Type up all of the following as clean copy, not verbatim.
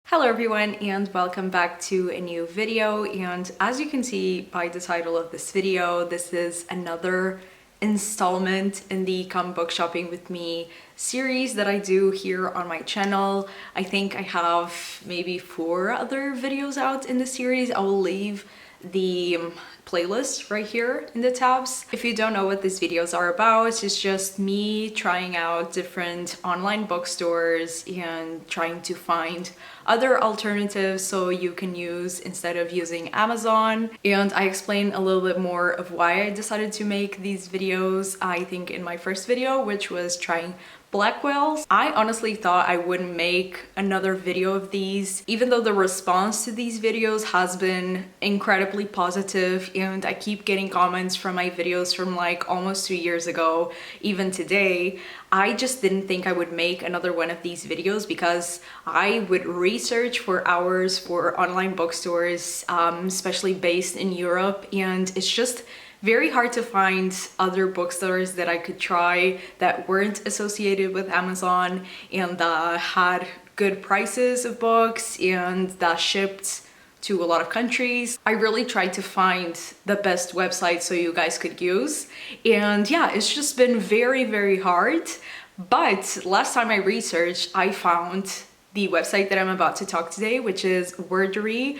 Hello everyone and welcome back to a new video, and as you can see by the title of this video, this is another installment in the Come Book Shopping With Me series that I do here on my channel. I think I have maybe 4 other videos out in the series. I will leave the playlist right here in the tabs. If you don't know what these videos are about, it's just me trying out different online bookstores and trying to find other alternatives so you can use instead of using Amazon. And I explain a little bit more of why I decided to make these videos, I think in my first video, which was trying blackwells. I honestly thought I wouldn't make another video of these, even though the response to these videos has been incredibly positive, and I keep getting comments from my videos from like almost 2 years ago, even today. I just didn't think I would make another one of these videos because I would research for hours for online bookstores, especially based in Europe, and it's just very hard to find other bookstores that I could try that weren't associated with Amazon and that had good prices of books and that shipped to a lot of countries. I really tried to find the best website so you guys could use, and yeah, it's just been very hard. But last time I researched, I found the website that I'm about to talk today, which is wordery.com,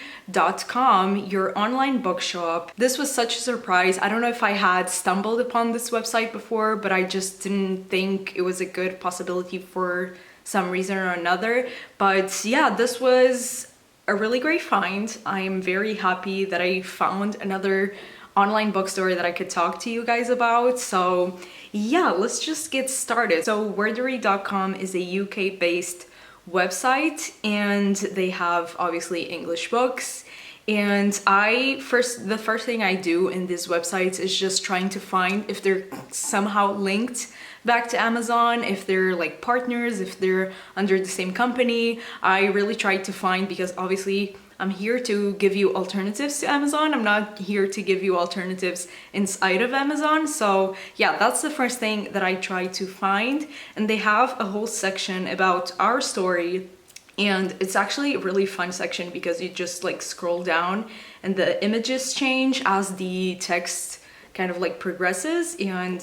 your online bookshop. This was such a surprise. I don't know if I had stumbled upon this website before, but I just didn't think it was a good possibility for some reason or another. But yeah, this was a really great find. I'm very happy that I found another online bookstore that I could talk to you guys about. So yeah, let's just get started. So wordery.com is a UK-based website, and they have obviously English books. And the first thing I do in these websites is just trying to find if they're somehow linked back to Amazon, if they're like partners, if they're under the same company. I really try to find, because obviously I'm here to give you alternatives to Amazon. I'm not here to give you alternatives inside of Amazon. So yeah, that's the first thing that I try to find. And they have a whole section about our story. And it's actually a really fun section because you just like scroll down and the images change as the text kind of like progresses. And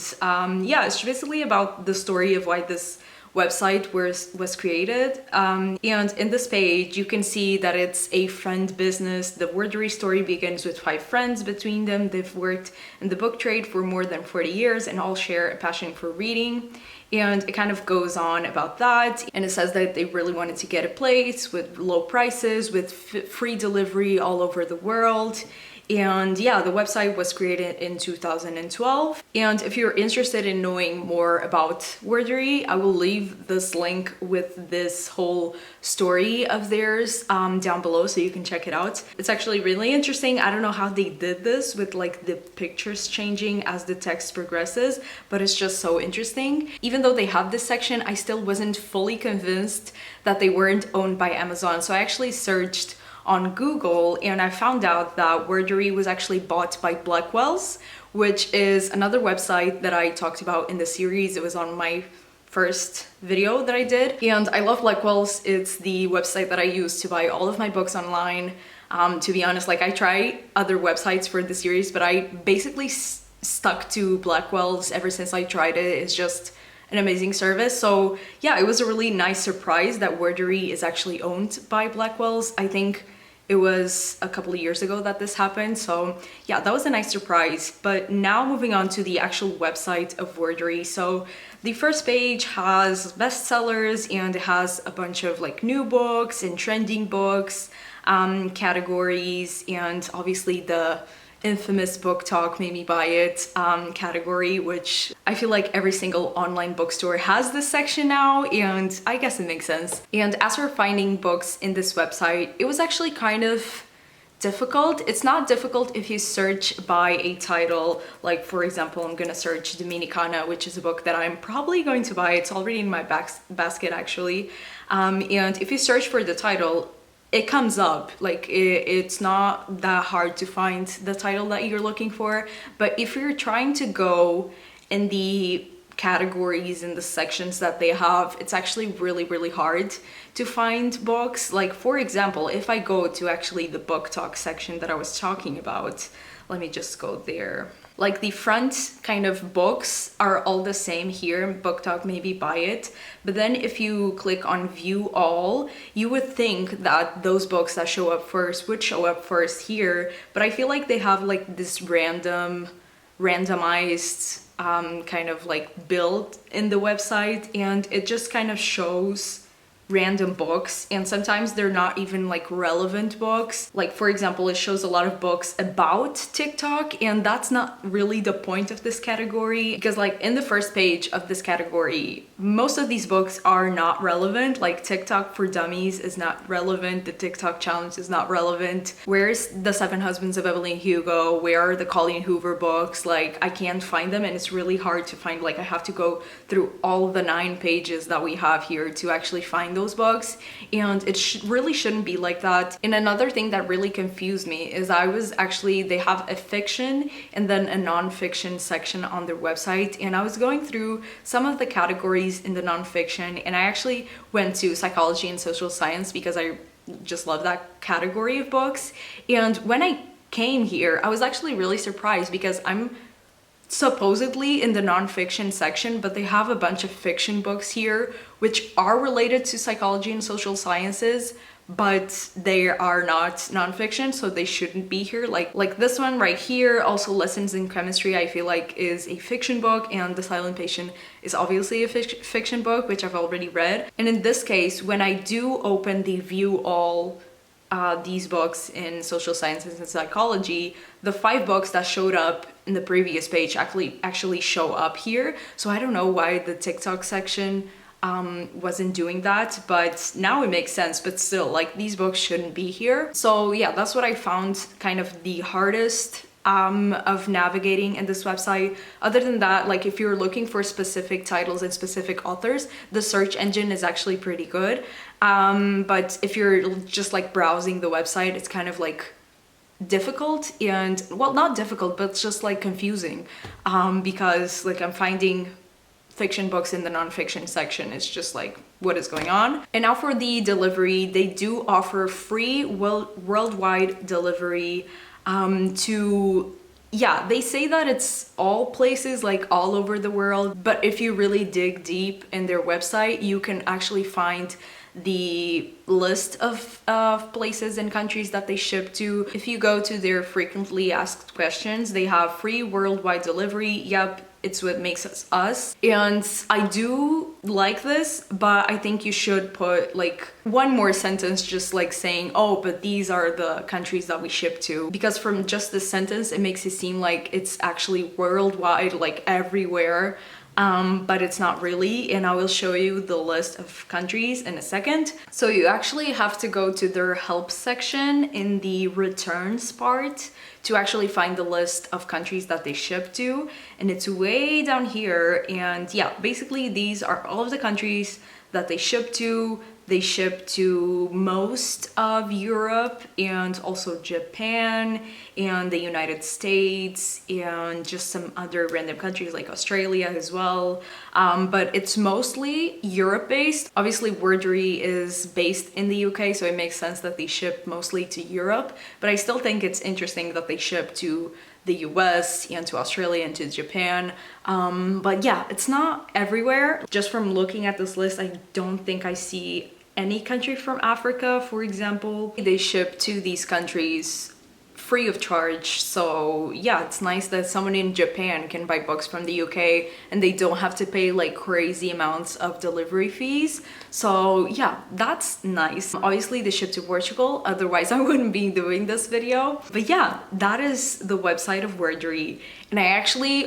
yeah, it's basically about the story of why this website was created. And in this page, you can see that it's a friend business. The wordery story begins with 5 friends. Between them, they've worked in the book trade for more than 40 years and all share a passion for reading. And it kind of goes on about that. And it says that they really wanted to get a place with low prices, with free delivery all over the world. And yeah, the website was created in 2012. And if you're interested in knowing more about wordery, I will leave this link with this whole story of theirs down below so you can check it out. It's actually really interesting. I don't know how they did this with like the pictures changing as the text progresses, but it's just so interesting. Even though they have this section, I still wasn't fully convinced that they weren't owned by Amazon. So I actually searched on Google and I found out that wordery was actually bought by Blackwells, which is another website that I talked about in the series. It was on my first video that I did. And I love Blackwells. It's the website that I use to buy all of my books online. To be honest, like I try other websites for the series, but I basically stuck to Blackwells ever since I tried it. It's just an amazing service. So yeah, it was a really nice surprise that wordery is actually owned by Blackwells. I think it was a couple of years ago that this happened. So yeah, that was a nice surprise. But now moving on to the actual website of wordery. So the first page has bestsellers and it has a bunch of like new books and trending books, categories, and obviously the infamous book talk made me buy it category, which I feel like every single online bookstore has this section now, and I guess it makes sense. And as for finding books in this website, it was actually kind of difficult. It's not difficult if you search by a title. Like for example, I'm gonna search Dominicana, which is a book that I'm probably going to buy. It's already in my basket actually. And if you search for the title, it comes up. Like it's not that hard to find the title that you're looking for. But if you're trying to go in the categories and the sections that they have, it's actually really hard to find books. Like for example, if I go to actually the book talk section that I was talking about, let me just go there. Like the front kind of books are all the same here, book talk, maybe buy it. But then if you click on view all, you would think that those books that show up first would show up first here. But I feel like they have like this randomized kind of like build in the website, and it just kind of shows random books, and sometimes they're not even like relevant books. Like for example, it shows a lot of books about TikTok, and that's not really the point of this category, because like in the first page of this category, most of these books are not relevant. Like TikTok for Dummies is not relevant, the TikTok challenge is not relevant. Where's the 7 Husbands of Evelyn Hugo? Where are the Colleen Hoover books? Like I can't find them, and it's really hard to find. Like I have to go through all the 9 pages that we have here to actually find those books, and it really shouldn't be like that. And another thing that really confused me is they have a fiction and then a non-fiction section on their website, and I was going through some of the categories in the non-fiction, and I actually went to psychology and social science because I just love that category of books. And when I came here, I was actually really surprised because I'm supposedly in the non-fiction section, but they have a bunch of fiction books here which are related to psychology and social sciences, but they are not non-fiction, so they shouldn't be here. Like this one right here, also Lessons in Chemistry, I feel like is a fiction book, and The Silent Patient is obviously a fiction book, which I've already read. And in this case, when I do open the view all these books in social sciences and psychology, the 5 books that showed up in the previous page actually show up here. So I don't know why the TikTok section wasn't doing that, but now it makes sense. But still, like, these books shouldn't be here. So yeah, that's what I found kind of the hardest of navigating in this website. Other than that, like if you're looking for specific titles and specific authors, the search engine is actually pretty good. But if you're just like browsing the website, it's kind of like difficult, and well, not difficult, but it's just like confusing, because like I'm finding fiction books in the non-fiction section. It's just like, what is going on? And now for the delivery, they do offer free worldwide delivery yeah, they say that it's all places, like all over the world, but if you really dig deep in their website, you can actually find the list of places and countries that they ship to. If you go to their frequently asked questions, they have free worldwide delivery. Yep, it's what makes us. And I do like this, but I think you should put like one more sentence just like saying, oh, but these are the countries that we ship to. Because from just this sentence, it makes it seem like it's actually worldwide, like everywhere. But it's not really, and I will show you the list of countries in a second. So you actually have to go to their help section in the returns part to actually find the list of countries that they ship to, and it's way down here. And yeah, basically these are all of the countries that they ship to. They ship to most of Europe and also Japan and the United States and just some other random countries like Australia as well. But it's mostly Europe based. Obviously wordery is based in the UK, so it makes sense that they ship mostly to Europe, but I still think it's interesting that they ship to the US and to Australia and to Japan. But yeah, it's not everywhere. Just from looking at this list, I don't think I see any country from Africa, for example. They ship to these countries free of charge. So yeah, it's nice that someone in Japan can buy books from the UK and they don't have to pay like crazy amounts of delivery fees. So yeah, that's nice. Obviously they ship to Portugal, otherwise I wouldn't be doing this video. But yeah, that is the website of Wordery. And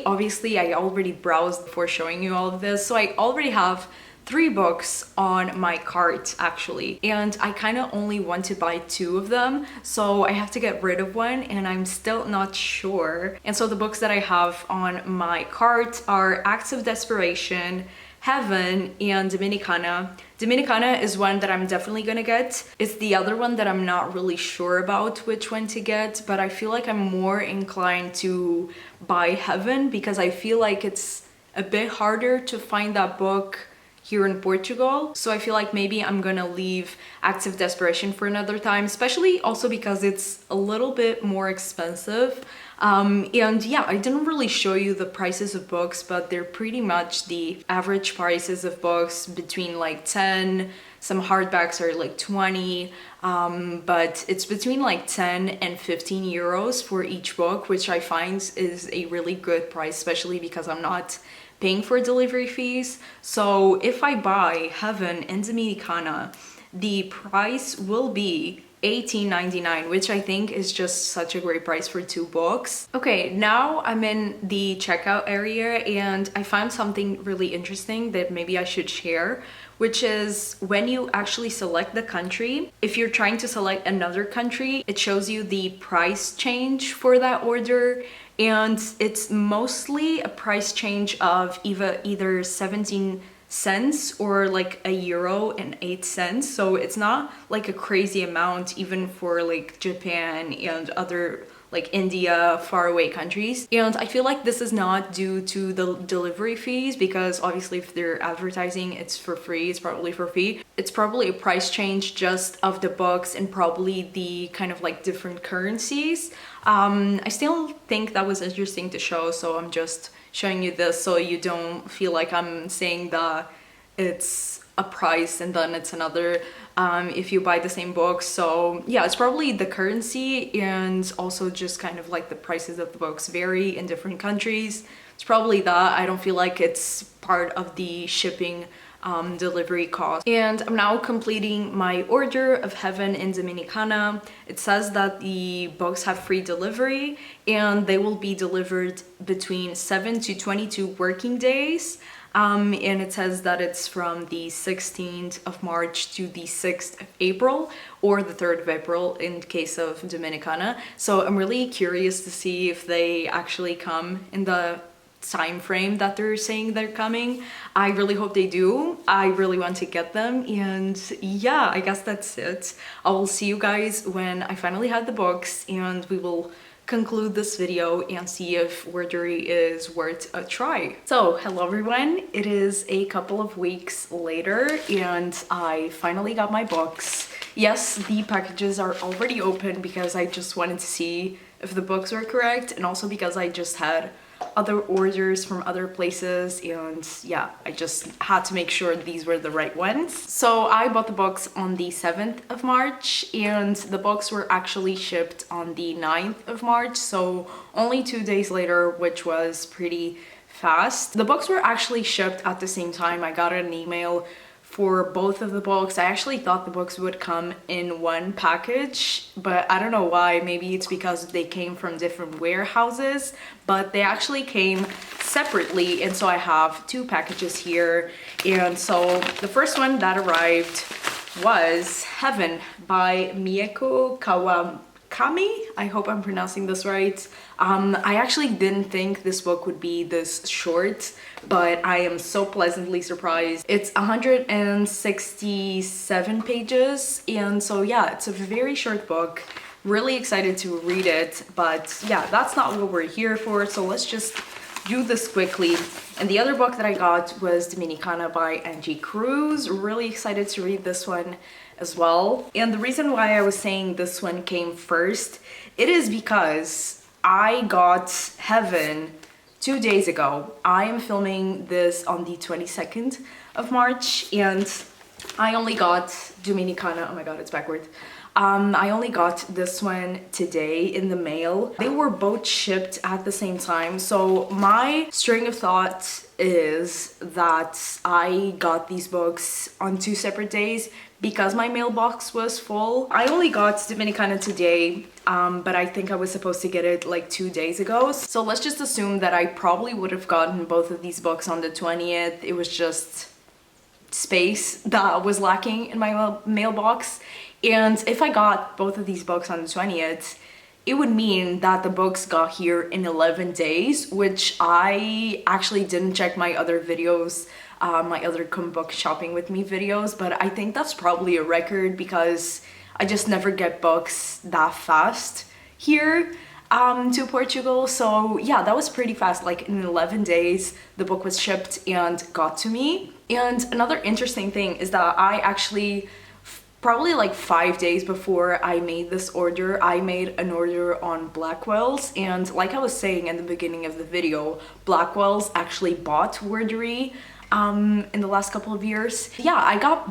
obviously I already browsed before showing you all of this, so I already have 3 books on my cart actually, and I kind of only want to buy 2 of them, so I have to get rid of one and I'm still not sure. And so the books that I have on my cart are Acts of Desperation, Heaven, and Dominicana. Dominicana is one that I'm definitely gonna get. It's the other one that I'm not really sure about which one to get, but I feel like I'm more inclined to buy Heaven because I feel like it's a bit harder to find that book here in Portugal. So I feel like maybe I'm gonna leave Acts of Desperation for another time, especially also because it's a little bit more expensive. And yeah, I didn't really show you the prices of books, but they're pretty much the average prices of books, between like 10, some hardbacks are like 20, but it's between like 10 and 15 euros for each book, which I find is a really good price, especially because I'm not paying for delivery fees. So if I buy Heaven and Dominicana, the price will be $18.99, which I think is just such a great price for 2 books. Okay, now I'm in the checkout area and I found something really interesting that maybe I should share, which is when you actually select the country, if you're trying to select another country, it shows you the price change for that order, and it's mostly a price change of either 17 cents or like €1.08. So it's not like a crazy amount even for like Japan and other like India, faraway countries. And I feel like this is not due to the delivery fees, because obviously if they're advertising it's for free, it's probably for free. It's probably a price change just of the books and probably the kind of like different currencies. I still think that was interesting to show, so I'm just showing you this so you don't feel like I'm saying that it's a price and then it's another if you buy the same book. So yeah, it's probably the currency and also just kind of like the prices of the books vary in different countries. It's probably that. I don't feel like it's part of the shipping delivery cost. And I'm now completing my order of Heaven in Dominicana. It says that the books have free delivery and they will be delivered between 7 to 22 working days. And it says that it's from the 16th of March to the 6th of April, or the 3rd of April in case of Dominicana. So I'm really curious to see if they actually come in the time frame that they're saying they're coming. I really hope they do. I really want to get them. And yeah, I guess that's it. I will see you guys when I finally have the books, and we will conclude this video and see if wordery is worth a try. So hello everyone, it is a couple of weeks later and I finally got my books. Yes, the packages are already open because I just wanted to see if the books were correct, and also because I just had other orders from other places, and yeah, I just had to make sure these were the right ones. So I bought the books on the 7th of March and the books were actually shipped on the 9th of March, so only 2 days later, which was pretty fast. The books were actually shipped at the same time. I got an email for both of the books. I actually thought the books would come in one package, but I don't know why. Maybe it's because they came from different warehouses, but they actually came separately, and so I have 2 packages here. And so the first one that arrived was Heaven by Mieko Kawakami. I hope I'm pronouncing this right. I actually didn't think this book would be this short, but I am so pleasantly surprised. It's 167 pages, and so yeah, it's a very short book. Really excited to read it, but yeah, that's not what we're here for, so let's just do this quickly. And the other book that I got was Dominicana by Angie Cruz. Really excited to read this one as well. And the reason why I was saying this one came first, it is because I got Heaven 2 days ago. I am filming this on the 22nd of March and I only got Dominicana, oh my god, it's backward. I only got this one today in the mail. They were both shipped at the same time. So my string of thought is that I got these books on 2 separate days because my mailbox was full. I only got Dominicana today, but I think I was supposed to get it like 2 days ago. So let's just assume that I probably would have gotten both of these books on the 20th. It was just space that was lacking in my mailbox. And if I got both of these books on the 20th, it would mean that the books got here in 11 days, which I actually didn't check my other videos, my other come book shopping with me videos, but I think that's probably a record because I just never get books that fast here. to Portugal. So yeah, that was pretty fast. Like in 11 days, the book was shipped and got to me. And another interesting thing is that I actually, probably like 5 days before I made this order, I made an order on Blackwells. And like I was saying in the beginning of the video, Blackwells actually bought Wordery in the last couple of years. Yeah, I got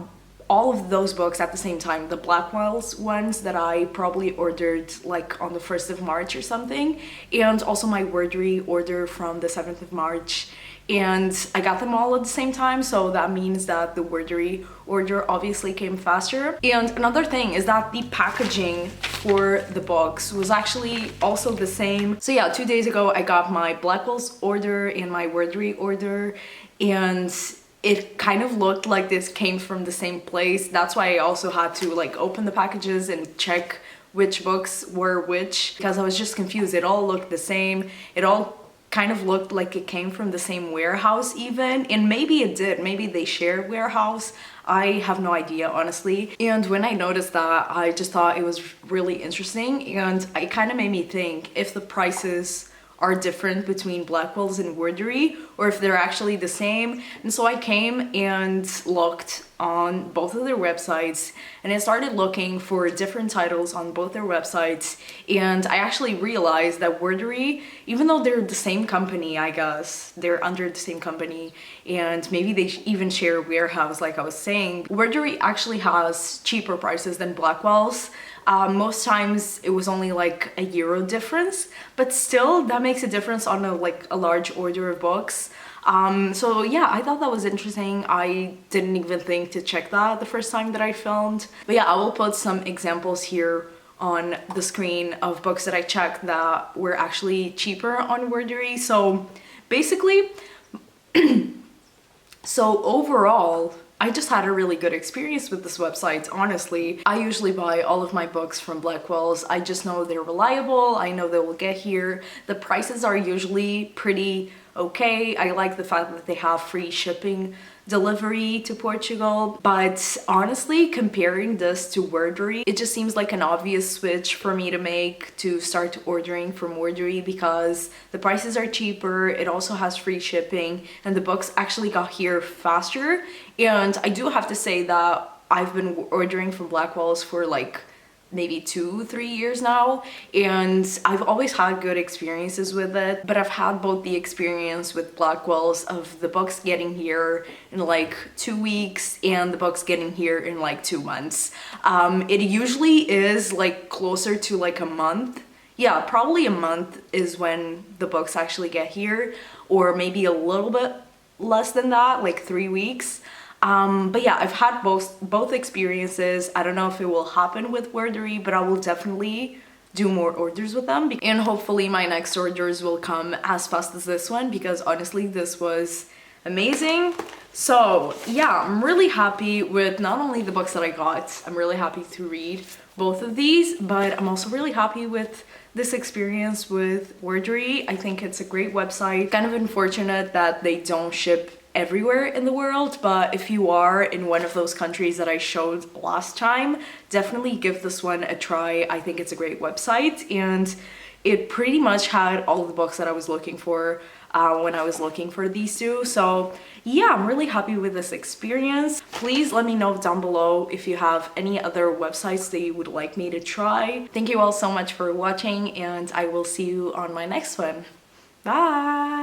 all of those books at the same time. The Blackwells ones that I probably ordered like on the 1st of March or something, and also my wordery order from the 7th of March. And I got them all at the same time, so that means that the wordery order obviously came faster. And another thing is that the packaging for the books was actually also the same. So yeah, 2 days ago I got my Blackwells order and my wordery order, and it kind of looked like this came from the same place. That's why I also had to like open the packages and check which books were which, because I was just confused. It all looked the same. It all kind of looked like it came from the same warehouse even, and maybe it did. Maybe they share a warehouse. I have no idea, honestly. And when I noticed that, I just thought it was really interesting, and it kind of made me think if the prices are different between Blackwells and wordery, or if they're actually the same. And so I came and looked on both of their websites, and I started looking for different titles on both their websites, and I actually realized that wordery, even though they're the same company, I guess they're under the same company, and maybe they even share a warehouse like I was saying, wordery actually has cheaper prices than Blackwells. Most times it was only like a euro difference, but still that makes a difference on a large order of books. So yeah, I thought that was interesting. I didn't even think to check that the first time that I filmed. But yeah, I will put some examples here on the screen of books that I checked that were actually cheaper on wordery. So basically, so overall, I just had a really good experience with this website, honestly. I usually buy all of my books from Blackwells. I just know they're reliable. I know they will get here. The prices are usually pretty okay. I like the fact that they have free shipping delivery to Portugal. But honestly, comparing this to wordery, it just seems like an obvious switch for me to make to start ordering from wordery, because the prices are cheaper, it also has free shipping, and the books actually got here faster. And I do have to say that I've been ordering from Blackwells for like maybe 2-3 years now, and I've always had good experiences with it. But I've had both the experience with Blackwells of the books getting here in like 2 weeks and the books getting here in like 2 months. It usually is like closer to like a month. Yeah, probably a month is when the books actually get here, or maybe a little bit less than that, like 3 weeks. But yeah, I've had both experiences. I don't know if it will happen with wordery, but I will definitely do more orders with them, and hopefully my next orders will come as fast as this one, because honestly this was amazing. So yeah, I'm really happy with not only the books that I got, I'm really happy to read both of these, but I'm also really happy with this experience with wordery. I think it's a great website. Kind of unfortunate that they don't ship everywhere in the world, but if you are in one of those countries that I showed last time, definitely give this one a try. I think it's a great website, and it pretty much had all the books that I was looking for when I was looking for these two. So yeah, I'm really happy with this experience. Please let me know down below if you have any other websites that you would like me to try. Thank you all so much for watching, and I will see you on my next one. Bye!